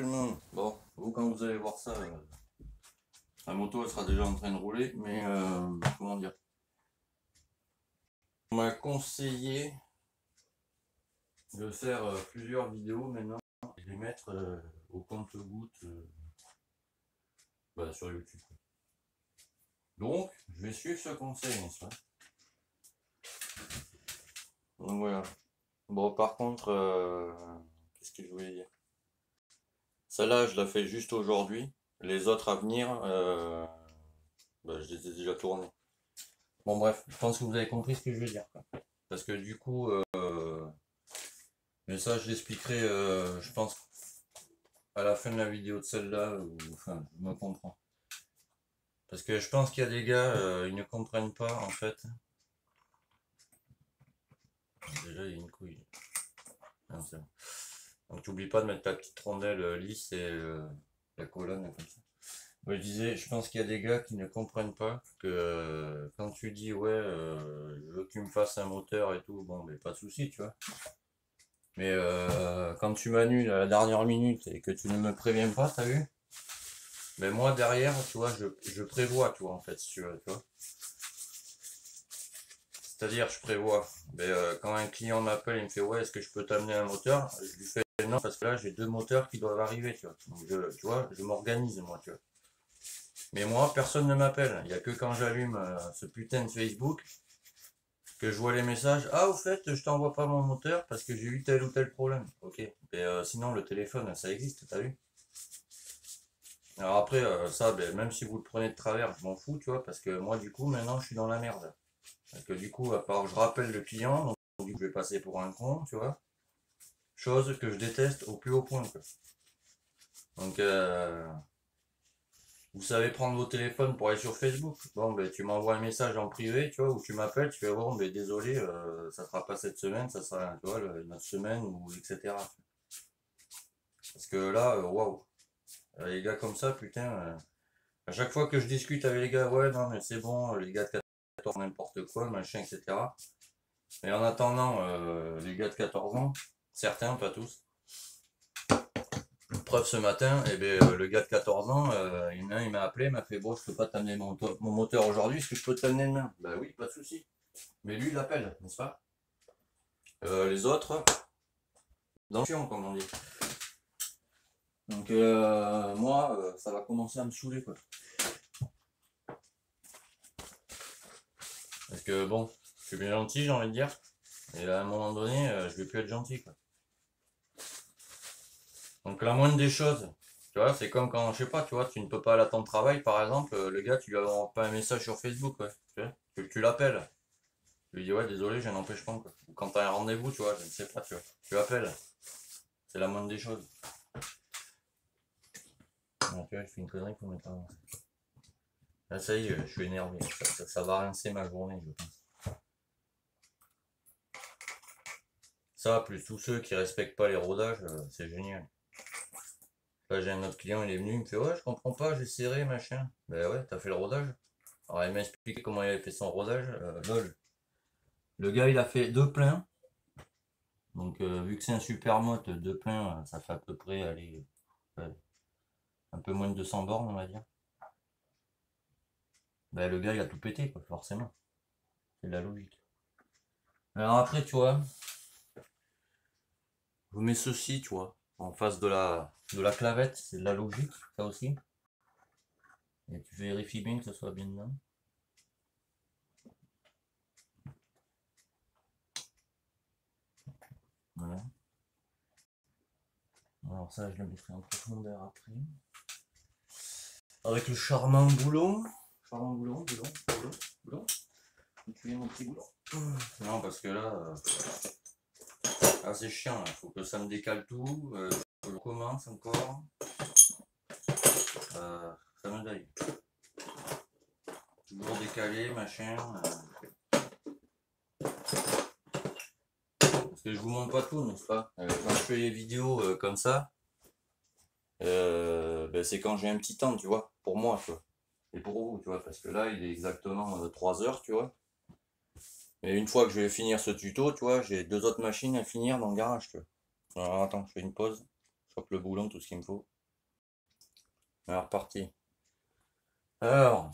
tout le monde. Bon, vous quand vous allez voir ça, la moto elle sera déjà en train de rouler, mais comment dire, on m'a conseillé de faire plusieurs vidéos maintenant et de les mettre au compte-gouttes sur YouTube. Donc, je vais suivre ce conseil, n'est-ce pas? Donc voilà. Bon, par contre, qu'est-ce que je voulais dire? Celle-là, je la fais juste aujourd'hui. Les autres à venir, je les ai déjà tournés. Bon bref, je pense que vous avez compris ce que je veux dire, quoi. Parce que du coup, mais ça je l'expliquerai, je pense, à la fin de la vidéo de celle-là, ou enfin, je me comprends. Parce que je pense qu'il y a des gars, ils ne comprennent pas en fait. Déjà il y a une couille. Non, c'est bon. Donc n'oublie pas de mettre ta petite rondelle lisse et la colonne comme ça. Je disais, je pense qu'il y a des gars qui ne comprennent pas que quand tu dis ouais, je veux que tu me fasses un moteur et tout, bon, mais pas de souci, tu vois. Mais quand tu m'annules à la dernière minute et que tu ne me préviens pas, t'as vu? Mais moi derrière, tu vois, je prévois, tu vois, en fait, si tu veux, tu vois. C'est-à-dire, je prévois. Mais quand un client m'appelle et me fait ouais, est-ce que je peux t'amener un moteur? Je lui fais non, parce que là, j'ai deux moteurs qui doivent arriver, tu vois. Donc, tu vois, je m'organise, moi, tu vois. Mais moi, personne ne m'appelle. Il n'y a que quand j'allume ce putain de Facebook que je vois les messages. Ah, au fait, je t'envoie pas mon moteur parce que j'ai eu tel ou tel problème. Ok. Et sinon, le téléphone, ça existe, t'as vu? Alors après, ça, même si vous le prenez de travers, je m'en fous, tu vois, parce que moi, du coup, maintenant, je suis dans la merde. Parce que du coup, à part que je rappelle le client, donc je vais passer pour un con, tu vois. Chose que je déteste au plus haut point, quoi. Donc, vous savez prendre vos téléphones pour aller sur Facebook. Bon, tu m'envoies un message en privé, tu vois, ou tu m'appelles, tu fais bon, désolé, ça sera pas cette semaine, ça sera, tu vois, une autre semaine, ou etc. Parce que là, waouh, les gars comme ça, putain, à chaque fois que je discute avec les gars, ouais, non, mais c'est bon, les gars de 14 n'importe quoi, machin, etc. Mais en attendant, les gars de 14 ans, certains, pas tous, preuve ce matin, et le gars de 14 ans, il m'a appelé, il m'a fait bon, je peux pas t'amener mon moteur aujourd'hui, est-ce que je peux t'amener demain? Bah oui, pas de souci. Mais lui, il appelle, n'est-ce pas? Les autres, dans le fion, comme on dit. Donc moi, ça va commencer à me saouler, quoi. Parce que bon, je suis bien gentil, j'ai envie de dire. Et là, à un moment donné, je vais plus être gentil, quoi. Donc la moindre des choses, tu vois, c'est comme quand, je sais pas, tu vois, tu ne peux pas aller à ton travail, par exemple, le gars, tu lui envoies pas un message sur Facebook, ouais, tu vois, tu l'appelles. Tu lui dis, ouais, désolé, j'ai un empêchement, quoi. Ou quand t'as un rendez-vous, tu vois, je ne sais pas, tu vois, tu l'appelles. C'est la moindre des choses. Bon, tu vois, je fais une connerie pour mettre un... Là, ça y est, je suis énervé. Ça va rincer ma journée, je pense. Ça, plus tous ceux qui respectent pas les rodages, c'est génial. Là, j'ai un autre client, il est venu, il me fait ouais, je comprends pas, j'ai serré, machin. Ben ouais, t'as fait le rodage. Alors, il m'a expliqué comment il avait fait son rodage. Lol. Le gars, il a fait deux pleins. Donc, vu que c'est un super motte, deux pleins, ça fait à peu près, allez, un peu moins de 200 bornes, on va dire. Ben, le gars, il a tout pété, quoi, forcément. C'est de la logique. Alors après, tu vois, je mets ceci, tu vois, en face de la clavette, c'est de la logique, ça aussi. Et tu vérifies bien que ça soit bien dedans. Voilà. Alors ça, je le mettrai en profondeur après. Avec le charmant boulon. Charmant boulon. Tu viens mon petit boulon. Non, parce que là, c'est chiant. Il faut que ça me décale tout. Je commence encore. Ça me daille. Toujours décalé, machin. Parce que je vous montre pas tout, n'est-ce pas? Quand je fais les vidéos comme ça, c'est quand j'ai un petit temps, tu vois, pour moi, tu vois. Et pour vous, tu vois, parce que là, il est exactement 3 heures, tu vois. Et une fois que je vais finir ce tuto, tu vois, j'ai deux autres machines à finir dans le garage, tu vois. Alors attends, je fais une pause. chope le boulon, tout ce qu'il me faut. Alors, parti. Alors,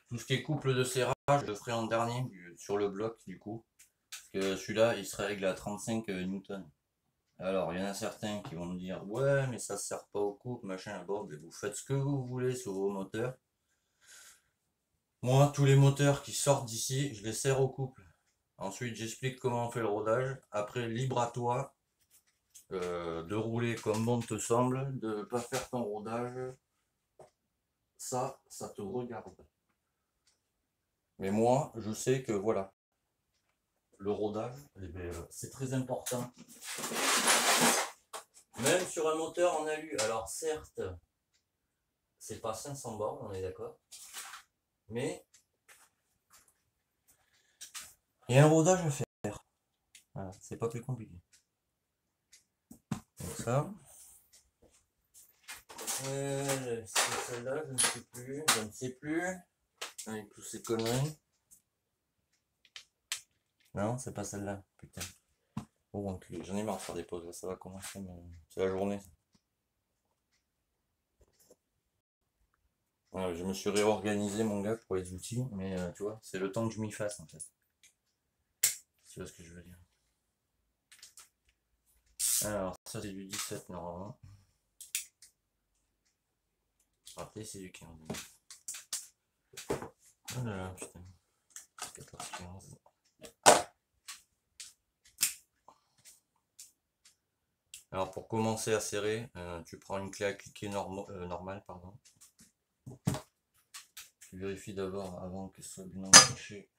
tout ce qui est couple de serrage, je le ferai en dernier sur le bloc du coup. Parce que celui-là, il se règle à 35 newtons. Alors, il y en a certains qui vont me dire, ouais, mais ça sert pas au couple, machin. Bon, mais vous faites ce que vous voulez sur vos moteurs. Moi, tous les moteurs qui sortent d'ici, je les serre au couple. Ensuite, j'explique comment on fait le rodage. Après, libre à toi de rouler comme bon te semble, de ne pas faire ton rodage. Ça te regarde. Mais moi, je sais que voilà, le rodage, eh ben, c'est très important. Même sur un moteur en alu. Alors certes, c'est pas 500 bornes, on est d'accord. Mais il y a un rodage à faire. Voilà, c'est pas plus compliqué. Donc ça. C'est celle-là, je ne sais plus. Je ne sais plus. Avec tous ces conneries. Non, c'est pas celle-là. Putain. Oh, enculé, j'en ai marre de faire des pauses. Là, ça va commencer. C'est la journée. Voilà, je me suis réorganisé, mon gars, pour les outils. Mais tu vois, c'est le temps que je m'y fasse en fait. Tu vois ce que je veux dire. Alors, ça c'est du 17 normalement. Après, c'est du 15. Oh là là, putain. 14, 15. Alors, pour commencer à serrer, tu prends une clé à cliquer normale, pardon. Tu vérifies d'abord avant que ce soit bien enclenché.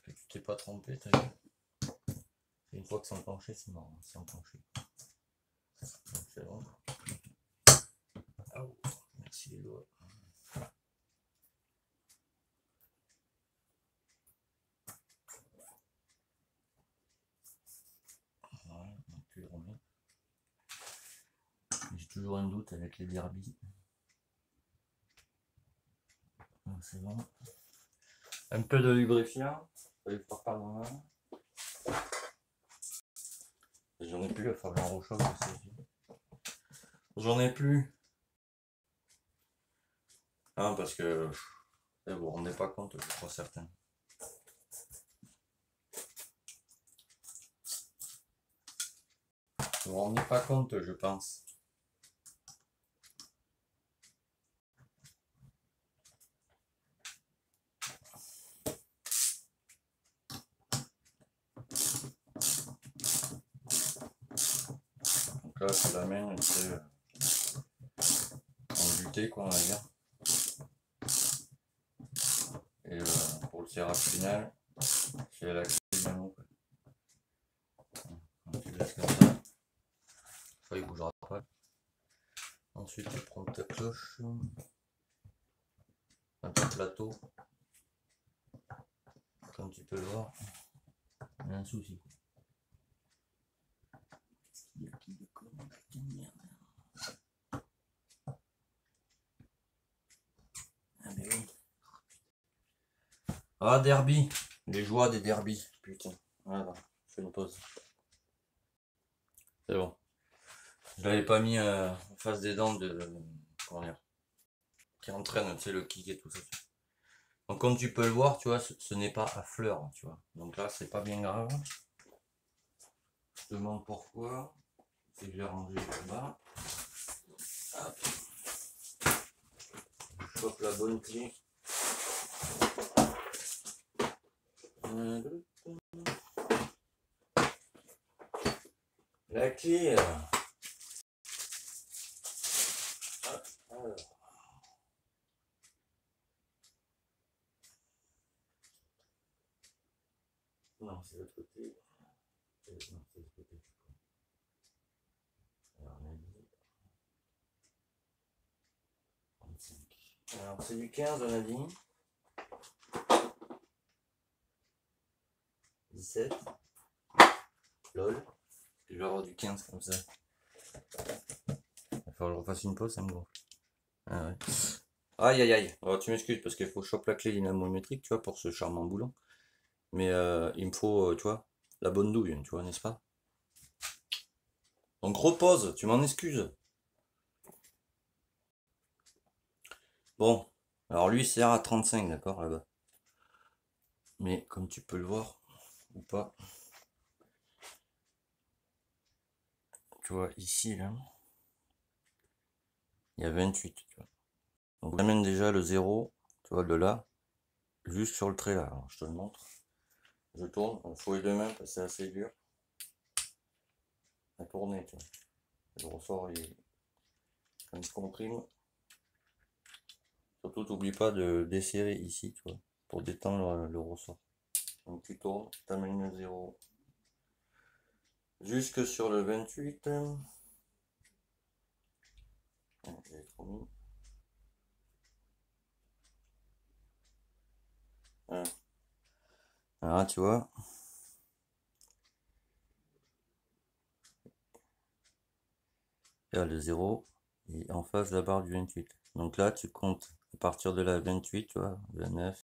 Que tu t'es pas trompé, t'as vu. Une fois que c'est enclenché, c'est mort, c'est enclenché. Donc c'est bon. Oh, merci les doigts. Voilà, donc tu les remets. J'ai toujours un doute avec les derbies. Donc c'est bon. Un peu de lubrifiant. Ça va faire par la main. J'en ai plus, il va falloir que j'en rechauffe aussi. J'en ai plus. Ah, parce que vous vous rendez pas compte, je crois certain. Vous vous rendez pas compte, je pense. Donc là, c'est la main, c'est en butée, quoi, on va dire. Et pour le serrage final, c'est la clé dynamo. Donc tu laisses comme ça. Ça, il bougera pas. Ensuite, tu prends ta cloche, un plateau. Comme tu peux le voir, il y a un souci. Ah, derby, les joies des derbies, putain. Voilà, je fais une pause. C'est bon. Je l'avais pas mis en face des dents comment dire, qui entraîne, tu sais, le kick et tout ça. Donc comme tu peux le voir, tu vois, ce n'est pas à fleur, tu vois. Donc là, c'est pas bien grave. Je te demande pourquoi. C'est que j'ai rangé là-bas. Hop. Je chope la bonne clé. La clé. Alors. Non, c'est l'autre côté. Non, c'est l'autre côté. Alors, on a dit 35. Alors, c'est du 15, on a dit. 17. LOL. Je vais avoir du 15 comme ça. Il va falloir que je refasse une pause, ça me gonfle. Ah ouais. Aïe aïe aïe. Alors, tu m'excuses parce qu'il faut choper la clé dynamométrique, tu vois, pour ce charmant boulon. Mais il me faut, tu vois, la bonne douille, tu vois, n'est-ce pas? Donc repose, tu m'en excuses. Bon, alors lui, c'est à 35, d'accord, là-bas. Mais comme tu peux le voir, ou pas, tu vois, ici, là, il y a 28, tu vois. Donc j'amène déjà le 0, tu vois, de là, juste sur le trait là. Alors, je te le montre. Je tourne, il faut les deux mains parce que c'est assez dur à tourner, tu vois. Le ressort, quand il se comprime, surtout t'oublies pas de desserrer ici, tu vois, pour détendre le ressort. Donc tu tournes, tu amènes le 0 jusque sur le 28. J'avais trop mis. Voilà. Alors, tu vois, là, le 0 est en face de la barre du 28. Donc là, tu comptes à partir de la 28, tu vois, 29,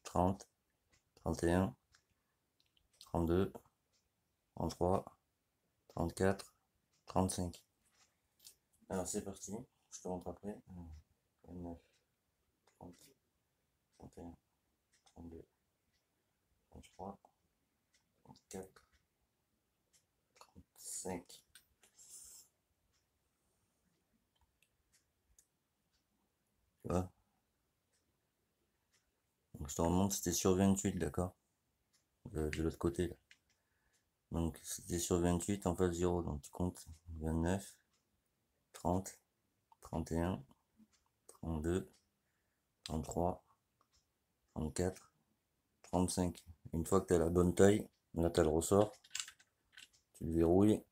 30, 31, 32, 33, 34, 35. Alors c'est parti, je te montre après. 29, 30, 31, 32, 33, 34, 35. Tu vois? Donc je te remonte, c'était sur 28, d'accord? De l'autre côté, là. Donc c'était sur 28 en face 0. Donc tu comptes 29, 30, 31, 32, 33, 34, 35. Une fois que tu as la bonne taille, là tu as le ressort, tu le verrouilles.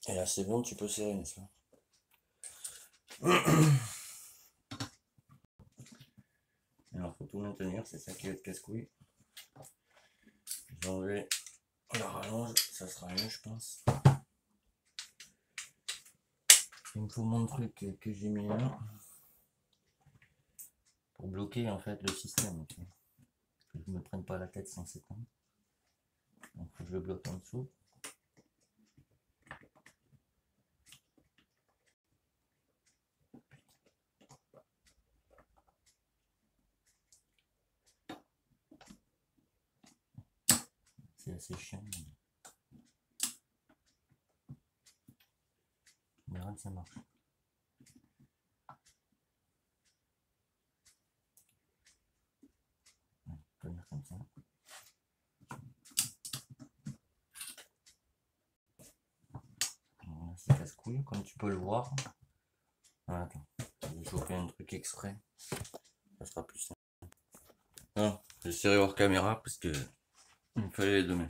Et là c'est bon, tu peux serrer, n'est-ce pas? Alors faut tout maintenir, c'est ça qui va être casse-couille. Je vais enlever la rallonge, ça sera mieux je pense. Il me faut mon truc que j'ai mis là pour bloquer en fait le système. Okay. Que je ne me prenne pas la tête sans s'éteindre. Donc je le bloque en dessous. C'est assez chiant. Mais en général ça marche. Tenir comme ça. Voilà, c'est casse-couille comme tu peux le voir. Ah, attends, je vais choper un truc exprès. Ça sera plus simple. Non, j'ai serré hors caméra parce que il me fallait les deux mains.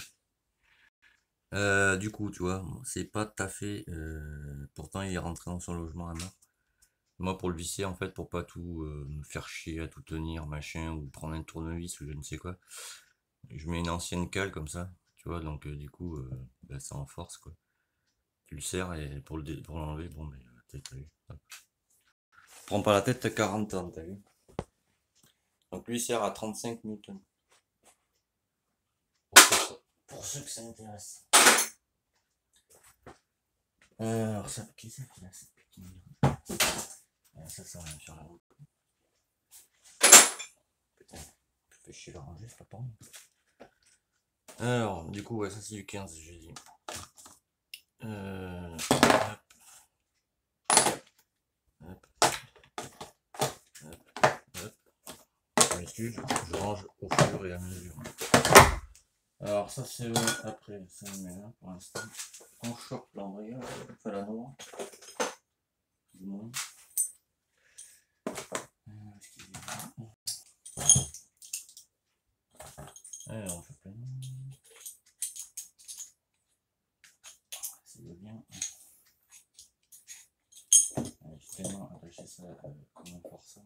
Du coup, tu vois, c'est pas tout à fait. Pourtant, il est rentré dans son logement à main. Moi, pour le visser, en fait, pour pas tout me faire chier à tout tenir, machin, ou prendre un tournevis ou je ne sais quoi, je mets une ancienne cale comme ça, tu vois, donc du coup, bah, ça en force, quoi. Tu le serres et pour l'enlever, bon, mais t'as vu. Hop. Prends pas la tête, t'as 40 ans, t'as vu. Donc lui, il sert à 35 newtons. Pour ceux que ça intéresse. Alors, ça, qui c'est qui a cette putain de... Ça va me faire la route. Putain, je fais chier la ranger, c'est pas pour moi. Alors, du coup, ouais, ça c'est du 15, j'ai dit. Hop, hop, hop, hop. Je m'excuse, je range au fur et à mesure. Alors, ça c'est bon, après, ça me met là pour l'instant. On chope l'embrayage, enfin la noix. Du moins. Alors, on fait plein. C'est bien. J'ai tellement attaché ça comme un forçat.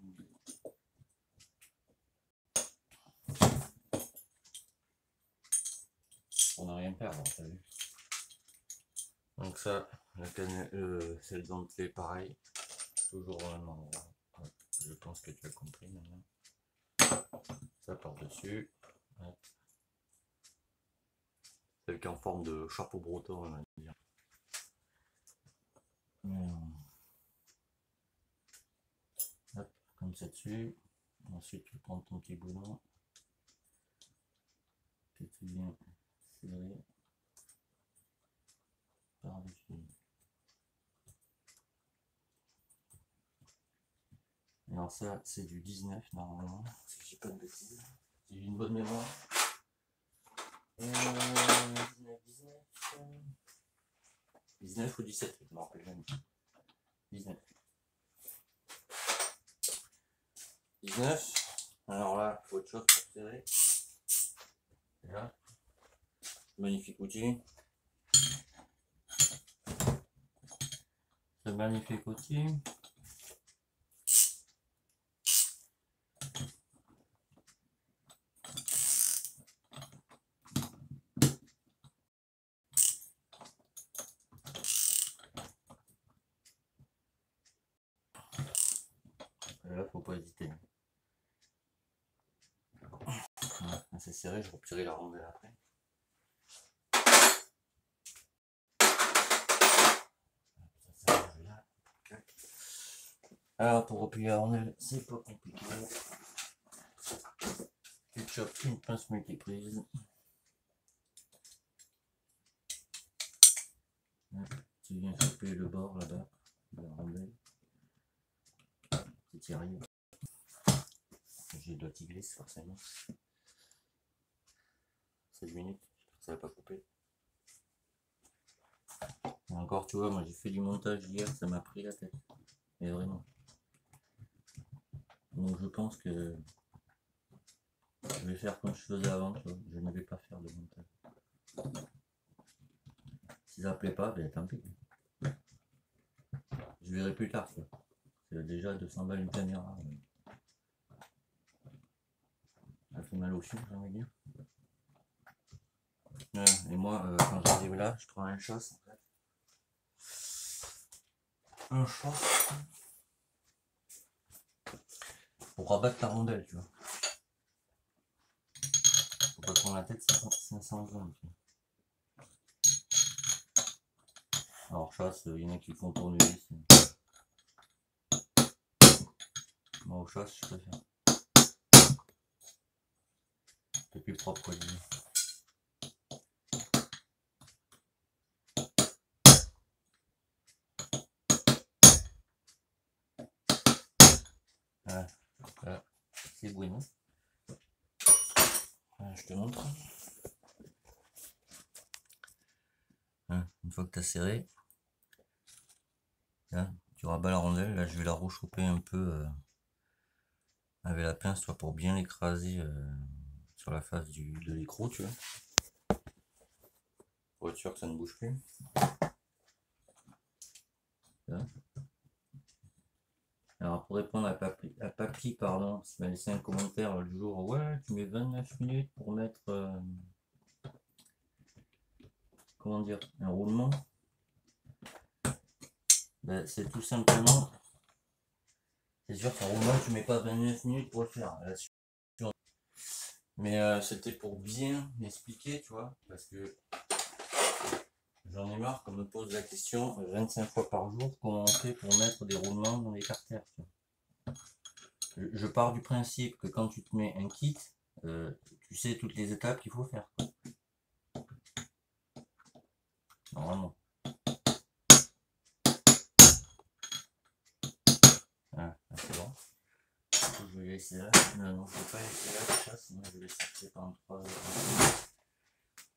On n'a rien perdre, t'as vu. Donc ça, c'est le dentelé pareil. Toujours au même endroit. Je pense que tu as compris maintenant. Ça par dessus. Celle qui est en forme de chapeau breton, on va dire. Hop, comme ça dessus. Ensuite, tu prends ton petit boulon que tu viens serrer par-dessus. Alors ça, c'est du 19 normalement, si je dis pas de bêtises. J'ai une bonne mémoire. 19 ou 17, je me rappelle jamais. 19. 19. Alors là, il faut autre chose pour serrer. Et là, magnifique outil. Ce magnifique outil. Et là, faut pas hésiter. Voilà, c'est serré, je retirerai la rondelle après. Alors pour replier la rondelle, c'est pas compliqué. Tu chopes une pince multiprise. Tu viens choper le bord là-bas de la rondelle. Tu y arrives. J'ai de la petite glisse forcément. 16 minutes, ça va pas couper. Et encore tu vois, moi j'ai fait du montage hier, ça m'a pris la tête. Et vraiment. Donc je pense que je vais faire comme je faisais avant, tu vois. Je ne vais pas faire de montage. Si ça plaît pas, ben tant pis. Je verrai plus tard, tu vois. C'est déjà 200 balles une caméra. Ça fait mal au chien, j'ai envie de dire. Et moi, quand j'arrive là, je prends un chasse en fait. Un chasse pour rabattre la rondelle, tu vois. Faut pas prendre la tête 500 grammes. Tu vois. Alors chasse, il y en a qui font tournevis. Moi au chasse, je préfère. C'est plus propre quoi, disons. Voilà, c'est bueno. Voilà, je te montre. Une fois que tu as serré, là, tu rabats la rondelle. Là, je vais la rechoper un peu avec la pince, toi, pour bien l'écraser sur la face de l'écrou, tu vois. Pour être sûr que ça ne bouge plus. Là. Alors pour répondre à Papy, pardon, qui m'a laissé un commentaire le jour, ouais, tu mets 29 minutes pour mettre, comment dire, un roulement. Ben, c'est tout simplement, c'est sûr qu'un roulement, tu mets pas 29 minutes pour le faire. Mais c'était pour bien m'expliquer, tu vois, parce que j'en ai marre qu'on me pose la question 25 fois par jour, comment on fait pour mettre des roulements dans les carters. Je pars du principe que quand tu te mets un kit, tu sais toutes les étapes qu'il faut faire. Normalement. Voilà, c'est bon. Je vais laisser là. Non, je ne vais pas laisser là, la chasse, sinon je vais sortir pendant 3 heures.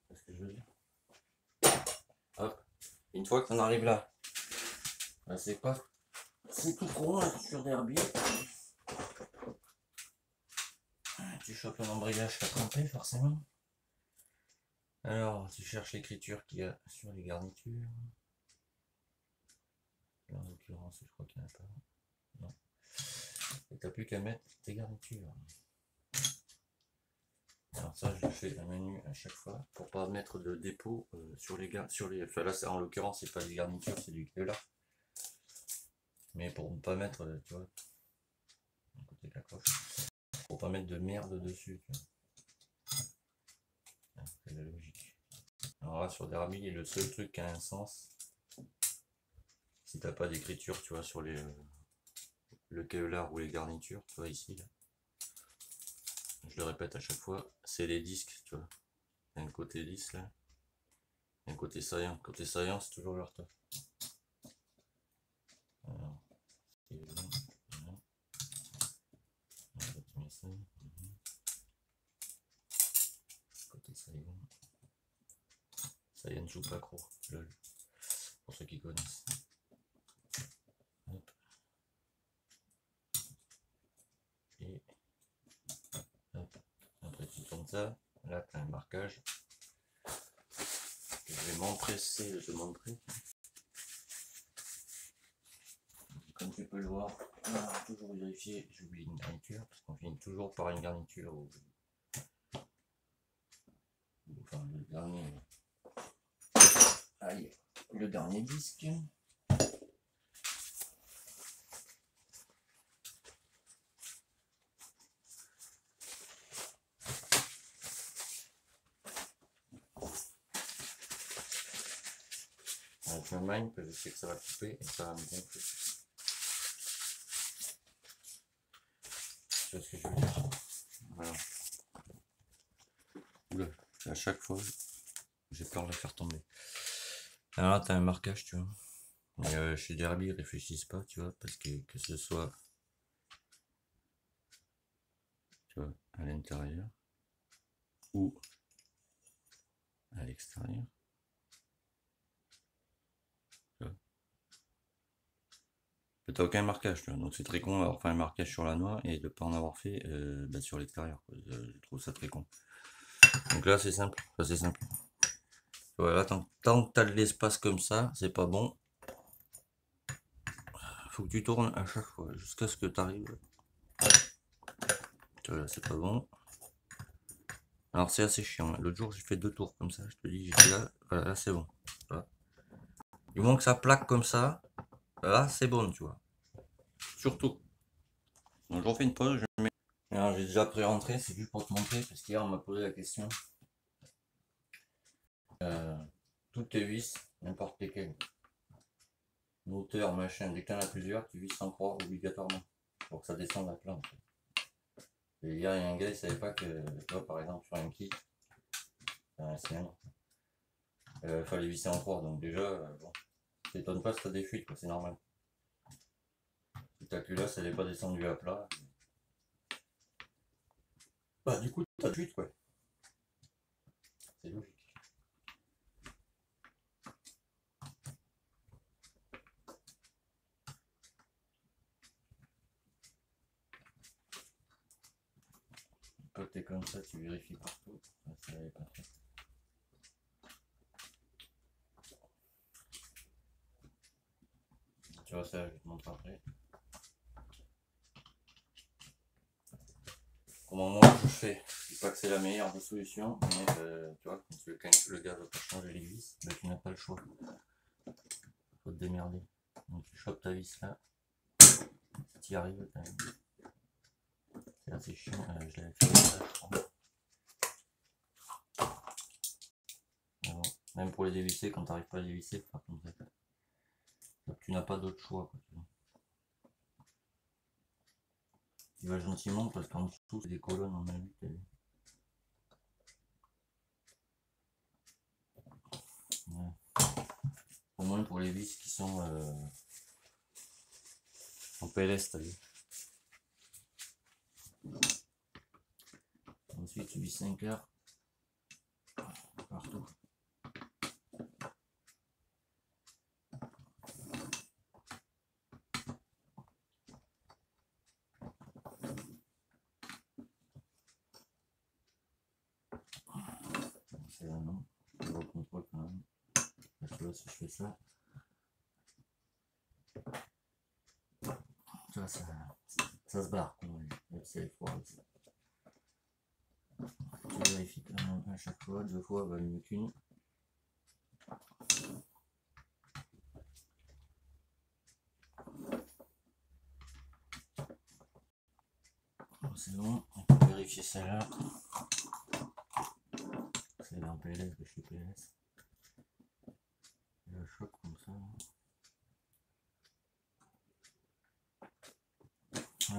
C'est ce que je veux dire. Hop. Une fois qu'on arrive là, ben, c'est quoi? C'est tout con là, sur l'herbier. Tu chopes un embrayage qui a trempé forcément. Alors, tu cherches l'écriture qu'il y a sur les garnitures. Là, en l'occurrence, je crois qu'il n'y en a pas. Non. Et t'as plus qu'à mettre tes garnitures. Alors ça, je le fais à menu à chaque fois pour pas mettre de dépôt sur les enfin là, en l'occurrence, c'est pas des garnitures, c'est du là. Mais pour ne pas mettre, tu vois, côté de la cloche, pour pas mettre de merde dessus. C'est la logique. Alors caméra sur Derby, et le seul truc qui a un sens, si t'as pas d'écriture, tu vois, sur le Kevlar ou les garnitures, tu vois, ici, là. Je le répète à chaque fois, c'est les disques, tu vois. Il y a un côté lisse, là. Et un côté saillant. Côté saillant, c'est toujours leur top. Alors, voilà. Côté saillant. Saillant joue pas gros, lol. Pour ceux qui connaissent. Hop. Et hop. Après tu tournes ça, là tu as un marquage. Je vais m'empresser de te montrer. Comme tu peux le voir, on va toujours vérifier, j'oublie une garniture, parce qu'on finit toujours par une garniture ou enfin le dernier. Allez, le dernier disque. Avec le mine, parce que je sais que ça va couper et ça va me gonfler. Tu vois ce que je veux dire? Voilà. Oula, à chaque fois, j'ai peur de le faire tomber. Alors là, t'as un marquage, tu vois. Mais chez Derby, ils réfléchissent pas, tu vois, parce que ce soit, tu vois, à l'intérieur ou à l'extérieur. T'as aucun marquage, tu vois. Donc c'est très con d'avoir fait un marquage sur la noix et de pas en avoir fait sur l'extérieur. Je trouve ça très con. Donc là c'est simple, ça c'est simple. Voilà, tant que t'as de l'espace comme ça, c'est pas bon. Faut que tu tournes à chaque fois jusqu'à ce que tu arrives. Voilà, c'est pas bon. Alors c'est assez chiant. L'autre jour j'ai fait 2 tours comme ça, je te dis, j'étais là, voilà, là c'est bon. Voilà. Du moment que ça plaque comme ça, là c'est bon, tu vois. Surtout. Donc je refais une pause, je mets. Alors j'ai déjà pré-rentré, c'est juste pour te montrer, parce qu'hier on m'a posé la question. Toutes tes vis, n'importe lesquelles, moteur, machin, dès que t'en as plusieurs, tu vis sans croix obligatoirement, pour que ça descende à plat. En fait. Et hier, il y a un gars, il savait pas que, toi, par exemple, sur un kit, un cylindre, fallait visser en croix, donc déjà, bon, t'étonnes pas si t'as des fuites, c'est normal. Si ta culasse, elle n'est pas descendue à plat, bah du coup, t'as de fuite, quoi. C'est logique. Quand t'es comme ça, tu vérifies partout. Ça n'est pas fait. Tu vois ça, je te montre après. Comment moi je fais, je dis pas que c'est la meilleure des solutions, mais tu vois, quand le gars va pas changer les vis, ben, tu n'as pas le choix. Faut te démerder. Donc tu chopes ta vis là, si tu y arrives, c'est assez chiant, je l'avais fait ça, je crois. Bon, même pour les dévisser, quand tu n'arrives pas à les dévisser, par contre, tu n'as pas d'autre choix. Quoi, tu vas gentiment parce qu'en dessous c'est des colonnes en alu. Ouais. Au moins pour les vis qui sont en PLS, t'as vu. Ensuite tu vis 5 heures partout. C'est là non, je recontrôle quand même. Parce que là si je fais ça, tu vois, ça se barre, c'est froid aussi. Tu vérifies quand même à chaque fois, 2 fois, bah, mieux qu'une. Bon, c'est bon, on peut vérifier celle-là. C'est en PLS que je suis PLS.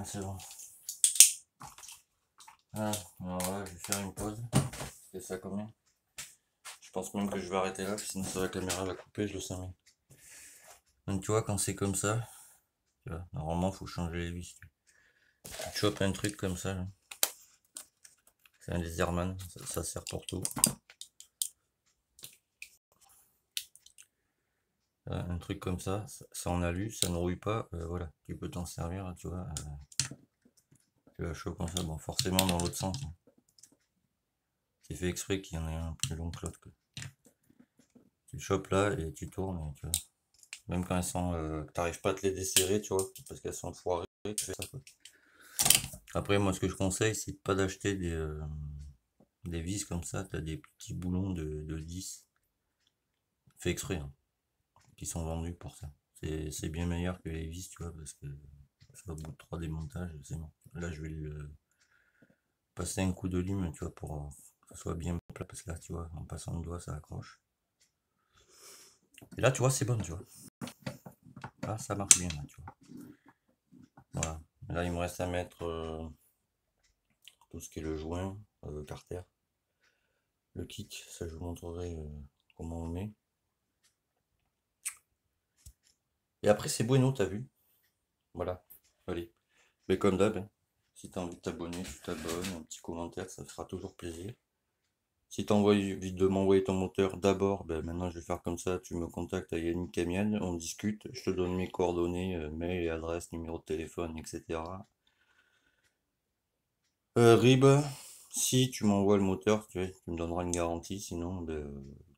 c'est bon. Ah, alors là, je vais faire une pause. C'est ça combien? Je pense même que je vais arrêter là, sinon la caméra va couper, je le sens. Donc tu vois, quand c'est comme ça, tu vois, normalement faut changer les vis. Tu chopes un truc comme ça, là. C'est un Laserman, ça sert pour tout. Un truc comme ça en alu, ça ne rouille pas, voilà, tu peux t'en servir, tu vois. Tu la chopes comme ça, bon forcément dans l'autre sens. C'est fait exprès qu'il y en ait un plus long que l'autre. Tu le chopes là et tu tournes, et tu vois. Même quand elles sont, que t'arrives pas à te les desserrer, tu vois, parce qu'elles sont foirées, tu fais ça, quoi. Après, moi, ce que je conseille, c'est pas d'acheter des vis comme ça. T'as des petits boulons de 10, fait exprès, hein, qui sont vendus pour ça. C'est bien meilleur que les vis, tu vois, parce que au bout de 3 démontages, c'est bon. Là, je vais le passer un coup de lime, tu vois, pour que ça soit bien plat, parce que là, tu vois, en passant le doigt, ça accroche. Et là, tu vois, c'est bon, tu vois. Là, ça marche bien, là, tu vois. Voilà. Là, il me reste à mettre tout ce qui est le joint, carter, le kick, ça je vous montrerai comment on met. Et après, c'est bueno, t'as vu? Voilà. Allez. Mais comme d'hab, hein, si t'as envie de t'abonner, tu t'abonnes, un petit commentaire, ça fera toujours plaisir. Si t'as envie de m'envoyer ton moteur d'abord, ben maintenant je vais faire comme ça, tu me contactes à Yannick Camian, on discute, je te donne mes coordonnées, mail et adresse, numéro de téléphone, etc. RIB, si tu m'envoies le moteur, tu me donneras une garantie, sinon ben,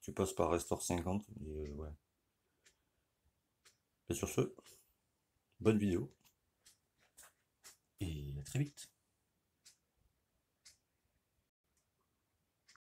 tu passes par Restore 50. Et, ouais. Et sur ce, bonne vidéo, et à très vite.